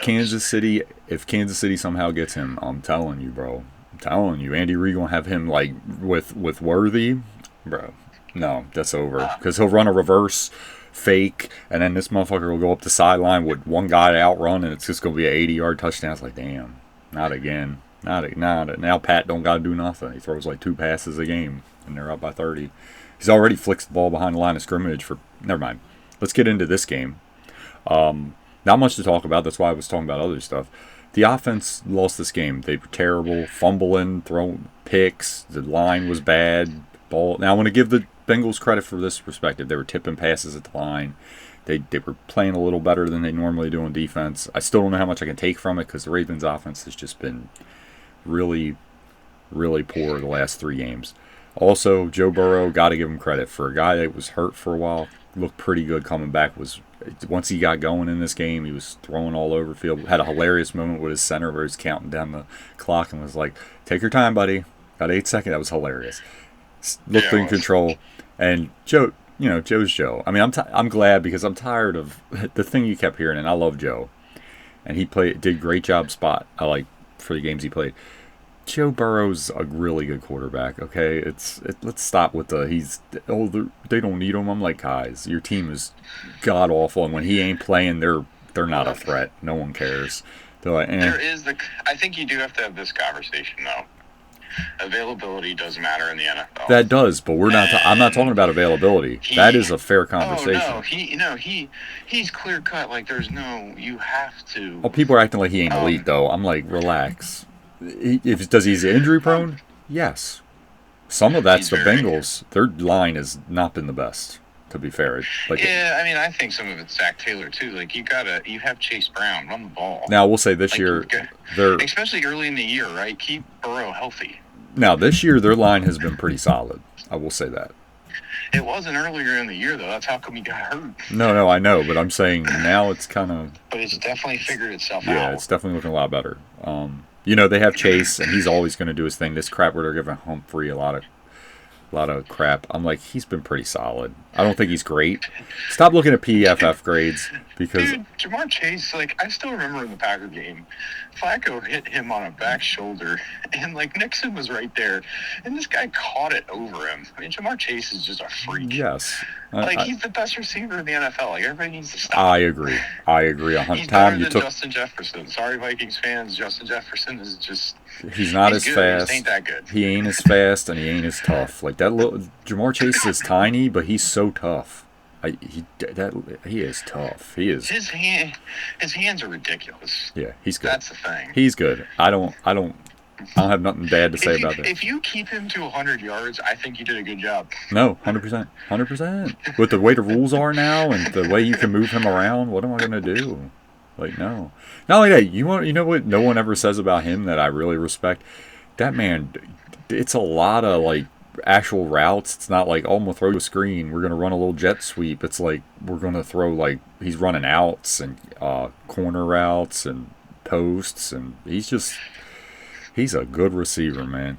if Kansas City somehow gets him, I'm telling you, bro. I'm telling you, Andy Reid gonna have him like with Worthy, bro. No, that's over. Because he'll run a reverse fake, and then this motherfucker will go up the sideline with one guy to outrun, and it's just gonna be an 80-yard touchdown. It's like, damn, not again. Not now. Pat don't gotta do nothing. He throws like 2 passes a game, and they're up by 30. He's already flicks the ball behind the line of scrimmage for. Never mind. Let's get into this game. Not much to talk about. That's why I was talking about other stuff. The offense lost this game. They were terrible, fumbling, throwing picks. The line was bad. Ball. Now I want to give the Bengals credit for this perspective. They were tipping passes at the line. They were playing a little better than they normally do on defense. I still don't know how much I can take from it because the Ravens' offense has just been really, really poor the last 3 games. Also, Joe Burrow, got to give him credit for a guy that was hurt for a while. Looked pretty good coming back. Once he got going in this game, he was throwing all over the field. Had a hilarious moment with his center where he's counting down the clock and was like, "Take your time, buddy. Got 8 seconds." That was hilarious. Looked in control. And Joe, Joe's Joe. I mean, I'm glad because I'm tired of the thing you kept hearing, and I love Joe. And he did great job for the games he played. Joe Burrow's a really good quarterback, okay? Let's stop with they don't need him. I'm like, guys, your team is god awful, and when he ain't playing, they're not a threat. No one cares. They're like, I think you do have to have this conversation though. Availability does matter in the NFL. That does, but I'm not talking about availability. That is a fair conversation. Oh no, he's clear cut. Like you have to. Oh, people are acting like he ain't elite though. I'm like, relax. He's injury prone? Yes. Some of that's the Bengals. Their line has not been the best, to be fair. I mean, I think some of it's Zach Taylor too. Like you have Chase Brown run the ball. Now we'll say this year, especially early in the year, right? Keep Burrow healthy. Now this year, their line has been pretty solid. I will say that. It wasn't earlier in the year though. That's how come he got hurt. No, I know, but I'm saying now it's kind of. But it's definitely figured itself out. Yeah, it's definitely looking a lot better. They have Chase, and he's always going to do his thing. This crap where they're giving Humphrey a lot of crap. I'm like, he's been pretty solid. I don't think he's great. Stop looking at PFF grades because Jamar Chase, I still remember in the Packer game, Flacco hit him on a back shoulder, and Nixon was right there, and this guy caught it over him. I mean, Jamar Chase is just a freak. Yes. He's the best receiver in the NFL. Everybody needs to stop. I agree. 100%. He's better than Justin Jefferson. Sorry, Vikings fans. Justin Jefferson is just. He's not as good. fast. He ain't that good. He ain't as fast, and he ain't as tough. Jamar Chase is tiny, but he's so tough. He is tough. He is. His hands are ridiculous. Yeah, he's good. That's the thing. He's good. I don't have nothing bad to say about that. If you keep him to 100 yards, I think you did a good job. No, 100%. 100%. With the way the rules are now and the way you can move him around, what am I going to do? No. Not only that, you know what no one ever says about him that I really respect? That man, it's a lot of, actual routes. It's not like, I'm going to throw you a screen. We're going to run a little jet sweep. It's we're going to throw, he's running outs and corner routes and posts, and he's a good receiver, man.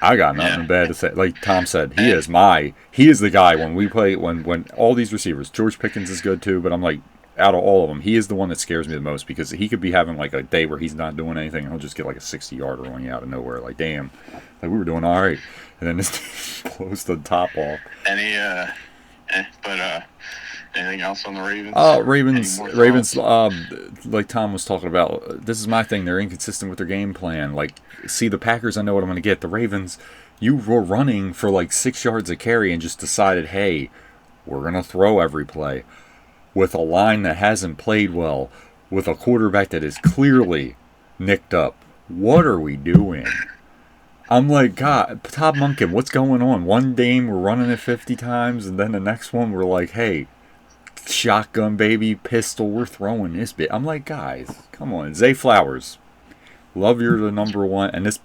I got nothing bad to say. Like Tom said, he is the guy when we play, when all these receivers, George Pickens is good too, but I'm like, out of all of them, he is the one that scares me the most because he could be having like a day where he's not doing anything and he'll just get like a 60-yarder on you out of nowhere. Like, damn, like we were doing all right. And then this blows the top off. Anything else on the Ravens? Ravens. Like Tom was talking about, this is my thing. They're inconsistent with their game plan. Like, see, the Packers, I know what I'm going to get. The Ravens, you were running for like 6 yards a carry and just decided, hey, we're going to throw every play. With a line that hasn't played well, with a quarterback that is clearly nicked up. What are we doing? I'm like, God, Todd Monken, what's going on? One game we're running it 50 times, and then the next one we're like, hey, shotgun, baby, pistol, we're throwing this bit. I'm like, guys, come on. Zay Flowers, love you're the number one. And his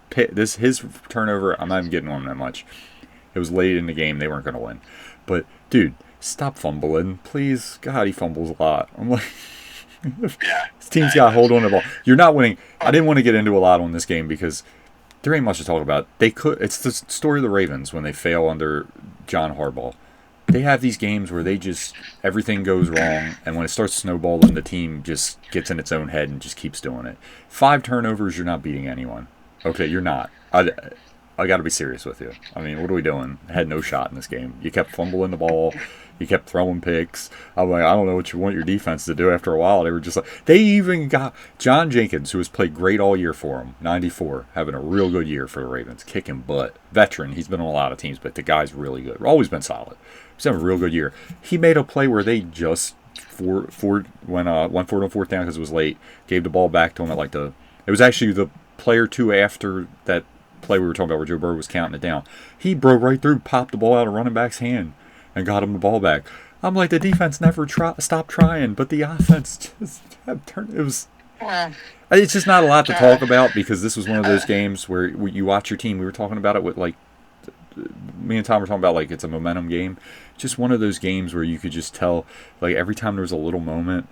turnover, I'm not even getting on that much. It was late in the game. They weren't going to win. But, dude, stop fumbling. Please. God, he fumbles a lot. I'm like, this team's got to hold on to the ball. You're not winning. I didn't want to get into a lot on this game because there ain't much to talk about. It's the story of the Ravens when they fail under John Harbaugh. They have these games where everything goes wrong, and when it starts snowballing, the team just gets in its own head and just keeps doing it. 5 turnovers, you're not beating anyone. Okay, you're not. I got to be serious with you. I mean, what are we doing? I had no shot in this game. You kept fumbling the ball. You kept throwing picks. I'm like, I don't know what you want your defense to do. After a while, they were just like, they even got John Jenkins, who has played great all year for them, 94, having a real good year for the Ravens, kicking butt. Veteran, he's been on a lot of teams, but the guy's really good. Always been solid. He's having a real good year. He made a play where they just went for it on fourth down because it was late. Gave the ball back to him at it was actually the play or two after that play we were talking about where Joe Burrow was counting it down. He broke right through, popped the ball out of running back's hand, and got him the ball back. I'm like, the defense never stopped trying, but the offense just turned. It was. Well, it's just not a lot to talk about because this was one of those games where you watch your team. We were talking about it with me and Tom were talking about it's a momentum game. Just one of those games where you could just tell, every time there was a little moment,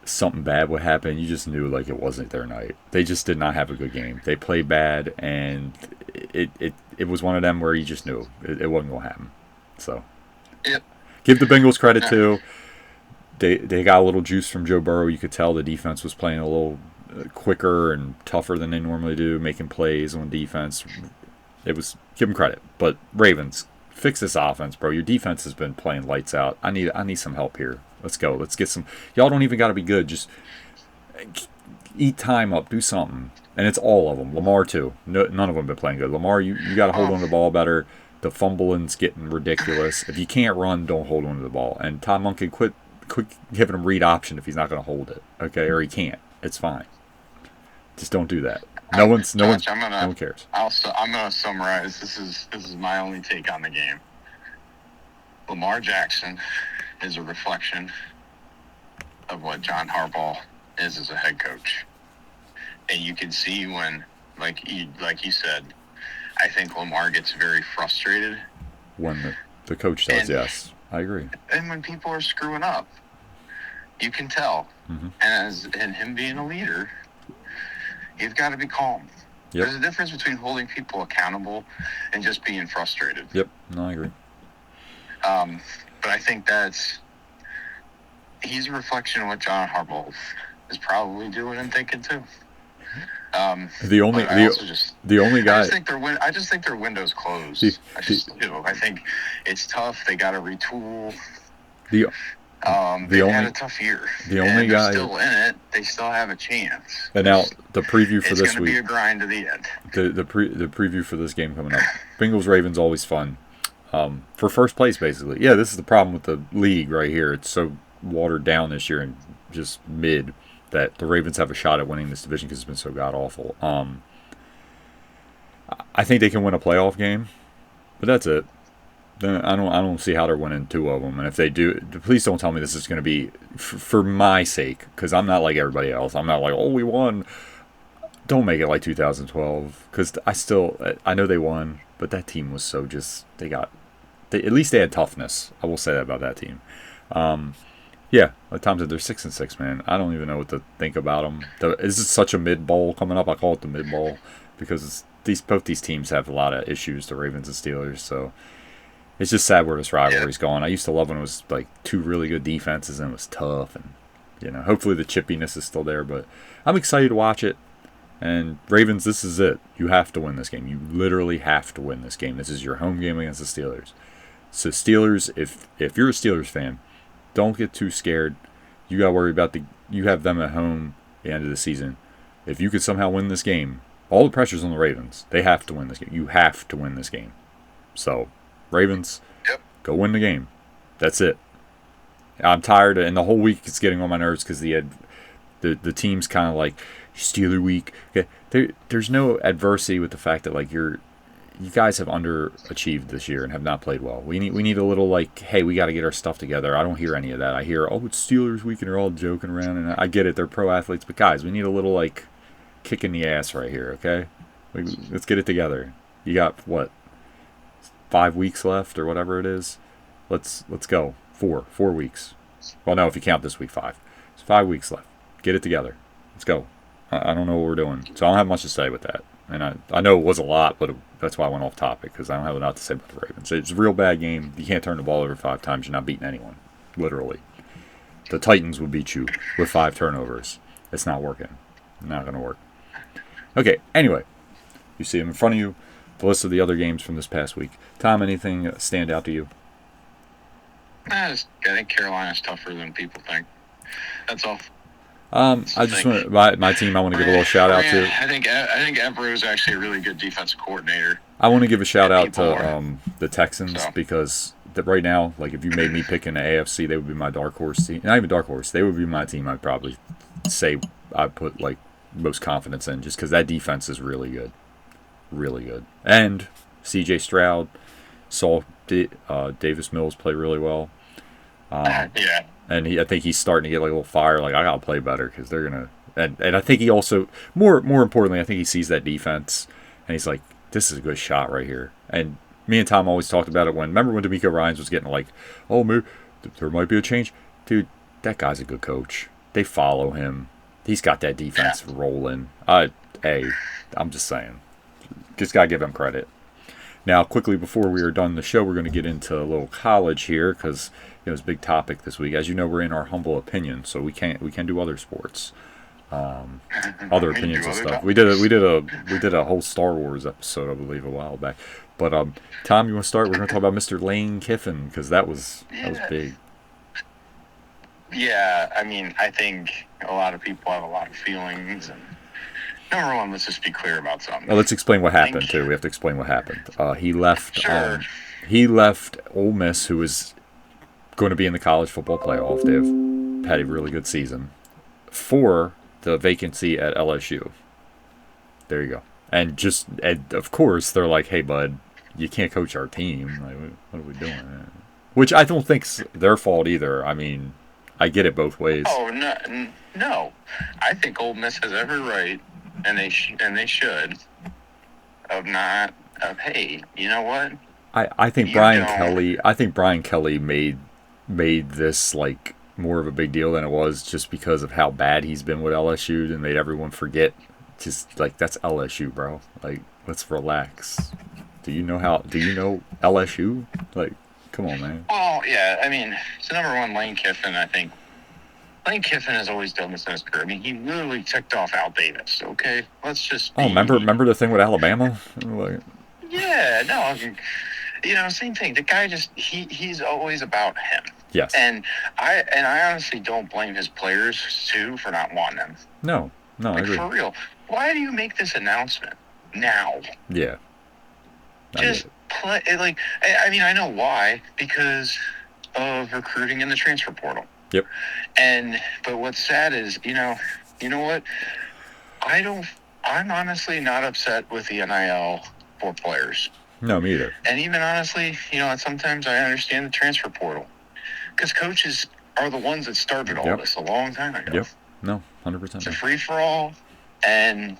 something bad would happen. You just knew it wasn't their night. They just did not have a good game. They played bad, and it was one of them where you just knew it wasn't going to happen. So, yep. Give the Bengals credit too. They got a little juice from Joe Burrow. You could tell the defense was playing a little quicker and tougher than they normally do, making plays on defense. Give them credit. But Ravens, fix this offense, bro. Your defense has been playing lights out. I need some help here. Let's go. Let's get some. Y'all don't even got to be good. Just eat time up. Do something. And it's all of them. Lamar too. No, none of them been playing good. Lamar, you got to hold on to the ball better. The fumbling's getting ridiculous. If you can't run, don't hold on to the ball. And Todd Monken, quit giving him read option if he's not going to hold it. Okay, or he can't. It's fine. Just don't do that. No one cares. I'm gonna summarize. This is my only take on the game. Lamar Jackson is a reflection of what John Harbaugh is as a head coach, and you can see when, like you said, I think Lamar gets very frustrated when the coach does. Yes, I agree. And when people are screwing up, you can tell. Mm-hmm. And him being a leader, you've got to be calm. Yep. There's a difference between holding people accountable and just being frustrated. Yep. No, I agree. But I think he's a reflection of what John Harbaugh is probably doing and thinking too. The only guy. I just think their window's closed. I just do. I think it's tough. They got to retool. They had a tough year. The only guy still in it. They still have a chance. And now the preview for this week. It's going to be a grind to the end. The preview for this game coming up. Bengals Ravens always fun. For first place, basically. Yeah, this is the problem with the league right here. It's so watered down this year and just mid that the Ravens have a shot at winning this division because it's been so god awful. I think they can win a playoff game, but that's it. Then I don't see how they're winning 2 of them. And if they do, please don't tell me this is going to be for my sake, because I'm not like everybody else. I'm not like, oh, we won. Don't make it like 2012, because I know they won, but that team was so just at least they had toughness. I will say that about that team. Yeah, like Tom said, they're 6-6, man. I don't even know what to think about them. This is such a mid bowl coming up. I call it the mid bowl because both these teams have a lot of issues, the Ravens and Steelers. So it's just sad where this rivalry's going. I used to love when it was like two really good defenses and it was tough, and hopefully the chippiness is still there. But I'm excited to watch it. And Ravens, this is it. You have to win this game. You literally have to win this game. This is your home game against the Steelers. So Steelers, if you're a Steelers fan, don't get too scared. You got to worry about you have them at home at the end of the season. If you could somehow win this game, all the pressure's on the Ravens. They have to win this game. You have to win this game. So, Ravens, go win the game. That's it. I'm tired, and the whole week it's getting on my nerves because the team's kind of like Steeler week. Okay, there's no adversity with the fact that like you guys have underachieved this year and have not played well. We need a little like, hey, we got to get our stuff together. I don't hear any of that. I hear, oh, it's Steelers week, and they're all joking around, and I get it. They're pro athletes, but guys, we need a little like kick in the ass right here, okay? Let's get it together. You got what, 5 weeks left or whatever it is. Let's go. 4 weeks. Well, no, if you count this week, 5. It's 5 weeks left. Get it together. Let's go. I don't know what we're doing, so I don't have much to say with that. And I know it was a lot, but that's why I went off topic, because I don't have a lot to say about the Ravens. It's a real bad game. You can't turn the ball over 5 times. You're not beating anyone, literally. The Titans would beat you with 5 turnovers. It's not working. Not going to work. Okay, anyway. You see them in front of you. The list of the other games from this past week. Tom, anything stand out to you? I think Carolina's tougher than people think. That's all. I just want my team. I want to give a little shout out to. I think Evero is actually a really good defensive coordinator. I want to give a shout out to the Texans because right now, like if you made me pick in the AFC, they would be my dark horse team. Not even dark horse. They would be my team. I'd probably say I put like most confidence in, just because that defense is really good, really good. And C.J. Stroud, saw Davis Mills play really well. Yeah. And I think he's starting to get like a little fire. Like, I gotta play better because they're gonna. And I think he also more importantly, I think he sees that defense and he's like, this is a good shot right here. And me and Tom always talked about it remember when D'Amico Ryans was getting like, oh, maybe there might be a change, dude. That guy's a good coach. They follow him. He's got that defense rolling. Hey, I'm just saying, just gotta give him credit. Now, quickly before we are done the show, we're going to get into a little college here because it was a big topic this week. As you know, we're in our humble opinion, so we can do other sports, other opinions and stuff. We did a whole Star Wars episode, I believe, a while back. But Tom, you want to start? We're going to talk about Mr. Lane Kiffin because that was big. Yeah, I mean, I think a lot of people have a lot of feelings. And number one, let's just be clear about something. Well, let's explain what happened too. We have to explain what happened. He left. Sure. He left Ole Miss, who was going to be in the college football playoff. They've had a really good season for the vacancy at LSU. There you go. And of course, they're like, "Hey, bud, you can't coach our team. Like, what are we doing?" Which I don't think's their fault either. I mean, I get it both ways. Oh no. I think Ole Miss has every right, and they should, hey, you know what? I think Brian Kelly made this like more of a big deal than it was, just because of how bad he's been with LSU and made everyone forget. Just like, that's LSU, bro. Like, let's relax. Do you know LSU? Like, come on, man. Well, yeah, I mean, so number one, Lane Kiffin, I think. Lane Kiffin has always done this in his career. I mean, he literally ticked off Al Davis, okay? Let's just remember the thing with Alabama? Like, yeah, no, same thing. The guy he's always about him. Yes. And I honestly don't blame his players, too, for not wanting him. No, I agree. For real. Why do you make this announcement now? Yeah. Just play. Like, I mean, I know why. Because of recruiting in the transfer portal. Yep. But what's sad is, you know what? I'm honestly not upset with the NIL for players. No, me either. And even honestly, sometimes I understand the transfer portal. Because coaches are the ones that started all this a long time ago. Yep. No, 100%. It's a free-for-all, and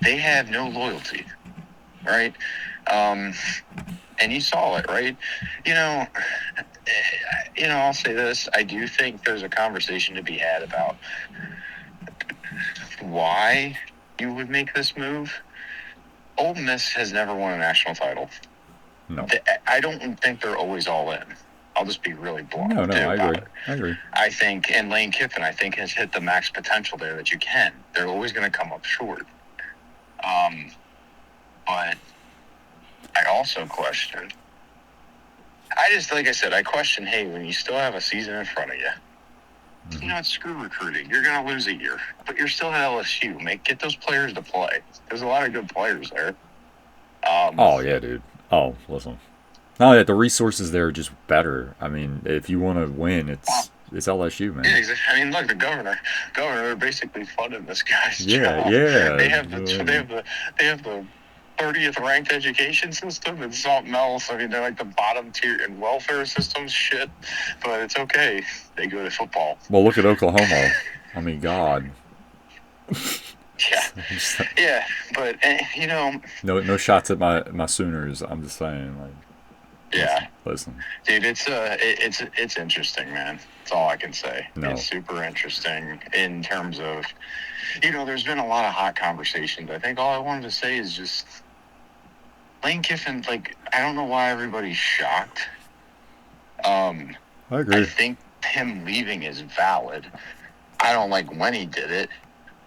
they have no loyalty, right? And you saw it, right? I'll say this. I do think there's a conversation to be had about why you would make this move. Ole Miss has never won a national title. No. I don't think they're always all in. I'll just be really blunt. No, I agree. I think, and Lane Kiffin, I think, has hit the max potential there that you can. They're always going to come up short. But I also question. Like I said, I question, hey, when you still have a season in front of you, you know, screw recruiting. You're going to lose a year, but you're still at LSU. Get those players to play. There's a lot of good players there. Oh, yeah, dude. Oh, listen. Not that the resources there are just better. I mean, if you want to win, it's LSU, man. Yeah, exactly. I mean, look, the governor, they're basically funding this guy's Yeah, job. yeah. They have the 30th ranked education system and something else. I mean, they're like the bottom tier in welfare systems shit, but it's okay. They go to football. Well, look at Oklahoma. I mean, God. Yeah, but you know, no shots at my Sooners. I'm just saying, like. Yeah. Listen. Dude, it's interesting, man. That's all I can say. No. It's super interesting in terms of, you know, there's been a lot of hot conversations. I think all I wanted to say is just Lane Kiffin, like, I don't know why everybody's shocked. I agree. I think him leaving is valid. I don't like when he did it.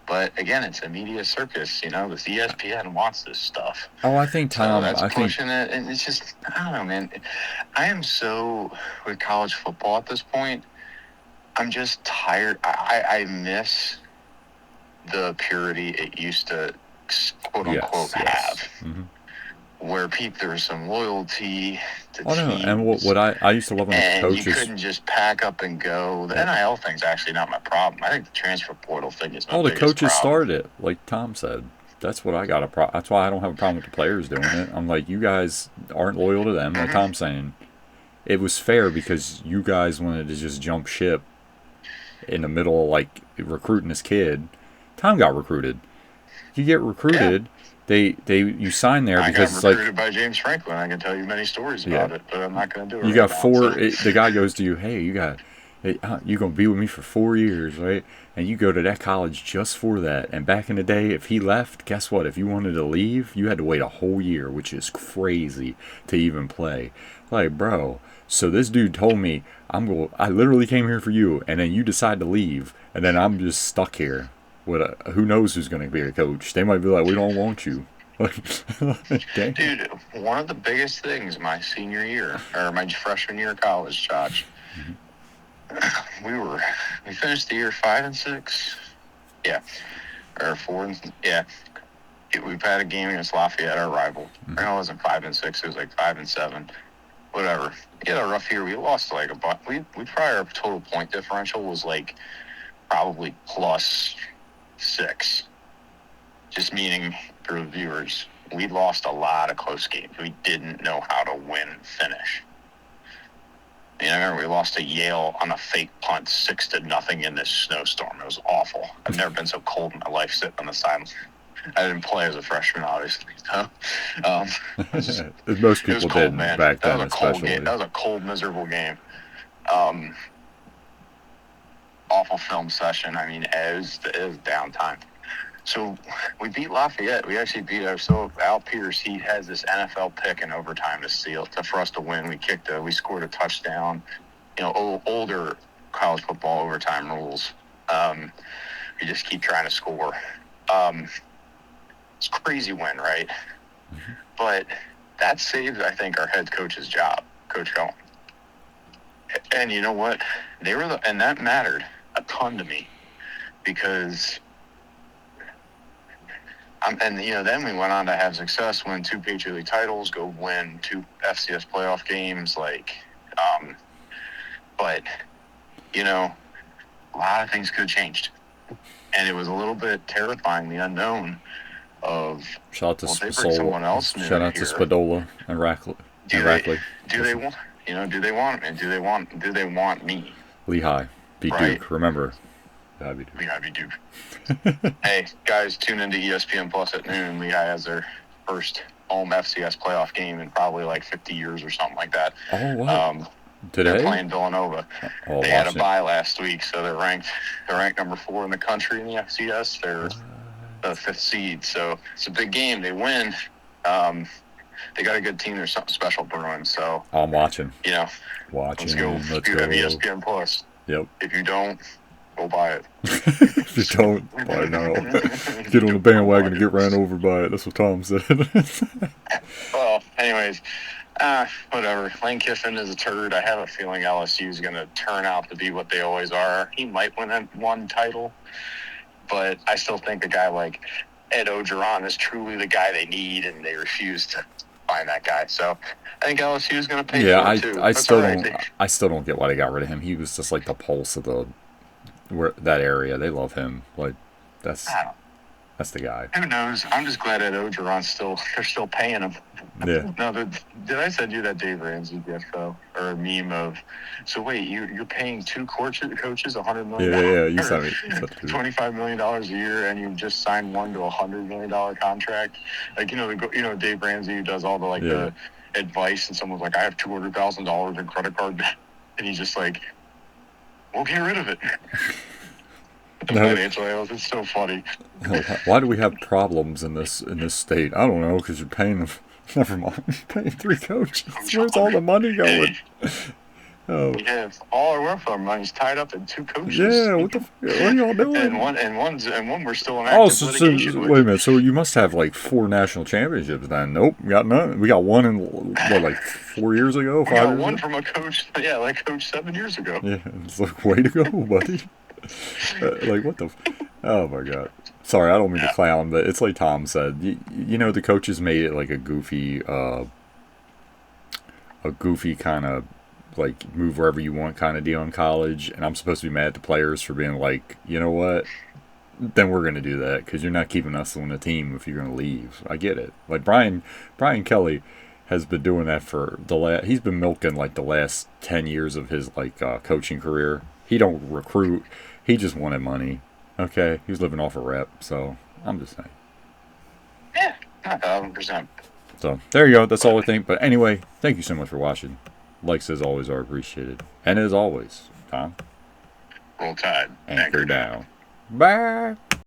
But again, it's a media circus, you know. The ESPN wants this stuff. Oh, I think Tom. So that's pushing it, and it's just I don't know, man. I am so with college football at this point. I'm just tired. I miss the purity it used to quote unquote have, where there was some loyalty to teams. No, and what I used to love when and coaches. You couldn't just pack up and go. The NIL thing's actually not my problem. I think the transfer portal thing is my biggest the coaches problem. started it, like Tom said. That's what I got a problem. That's why I don't have a problem with the players doing it. I'm like, you guys aren't loyal to them. Like Tom's saying, it was fair because you guys wanted to just jump ship in the middle of, like, recruiting this kid. Tom got recruited. You get recruited. Yeah. You sign there because it's like. I got recruited by James Franklin. I can tell you many stories about it, but I'm not going to do it. You got the guy goes to you, hey, you're going to be with me for 4 years, right? And you go to that college just for that. And back in the day, if he left, guess what? If you wanted to leave, you had to wait a whole year, which is crazy to even play. Like, bro, so this dude told me, I literally came here for you, and then you decide to leave, and then I'm just stuck here. Who knows who's going to be a coach? They might be like, we don't want you. Dude, one of the biggest things my senior year, or my freshman year of college, Josh, we finished the year 5-6. Yeah. Or 4 yeah. We've had a game against Lafayette, our rival. I know it wasn't 5-6, it was like 5-7. Whatever. We had a rough year. We lost like a bunch. We probably our total point differential was like probably +6. Just meaning for the viewers, we lost a lot of close games. We didn't know how to win and finish. I remember we lost to Yale on a fake punt 6-0 in this snowstorm. It was awful. I've never been so cold in my life sitting on the sideline. I didn't play as a freshman, obviously. Most people did back then, that was a especially. Cold game. That was a cold, miserable game. Awful film session. I mean, it was downtime. So we beat Lafayette. We actually beat Al Pierce. He has this NFL pick in overtime for us to win. We scored a touchdown. You know, older college football overtime rules. We just keep trying to score. It's a crazy win, right? But that saved, I think, our head coach's job, Coach Cohen. And you know what? And that mattered a ton to me because. Then we went on to have success, win 2 Patriot League titles, go win 2 FCS playoff games, but, you know, a lot of things could have changed. And it was a little bit terrifying, the unknown of, shout out to someone else new shout out to Spadola and Rackley. Do they want me? Lehigh beat right? Duke, remember. Lehigh beat Duke. Hey, guys, tune into ESPN Plus at noon. Lehigh has their first home FCS playoff game in probably like 50 years or something like that. Oh, wow. Today? They're playing Villanova. They had a bye last week, so they're ranked number 4 in the country in the FCS. They're the 5th seed, so it's a big game. They win. They got a good team. There's something special brewing. So I'm watching. Let's go. Let's You go. have ESPN Plus. Yep. If you don't, go buy it. If you don't, buy it now. Get on the bandwagon and get ran over by it. That's what Tom said. Well, anyways, whatever. Lane Kiffin is a turd. I have a feeling LSU is going to turn out to be what they always are. He might win one title, but I still think a guy like Ed Ogeron is truly the guy they need, and they refuse to find that guy. So I think LSU is going to pay for it too. I still don't get why they got rid of him. He was just like the pulse of that area. They love him. Like that's the guy. Who knows? I'm just glad Ed Ogeron's they're still paying him. Yeah. No, did I send you that Dave Ramsey gift though, or a meme of? So wait, you're paying two coaches $100 million? Yeah. You sent me $25 million a year, and you just signed one to $100 million contract. Like Dave Ramsey who does all the the advice, and someone's like, I have $200,000 in credit card debt, and he's just like, we'll get rid of it. Financial analyst, it's so funny. Why do we have problems in this state? I don't know, because you're paying them. Never mind. You're paying 3 coaches. Where's all the money going? Yeah, all our money's tied up in 2 coaches. Yeah, what are y'all doing? And one we're still in active litigation with. Wait a minute. So you must have like 4 national championships then? Nope, we got none. We got one in like 4 years ago. 5 we got years one ago? from a coach. Yeah, like coach 7 years ago. Yeah, it's like way to go, buddy. Like what the? Oh my god. Sorry, I don't mean to clown, but it's like Tom said. The coaches made it like a goofy kind of like move wherever you want kind of deal in college, and I'm supposed to be mad at the players for being like, you know what? Then we're gonna do that because you're not keeping us on the team if you're gonna leave. I get it. Like Brian Kelly has been doing that for he's been milking like the last 10 years of his coaching career. He don't recruit. He just wanted money. Okay, he was living off a rep. So I'm just saying. Yeah, 1,000%. So there you go. That's all I think. But anyway, thank you so much for watching. Likes as always are appreciated. And as always, Tom. Roll Tide. Anchor down. Bye.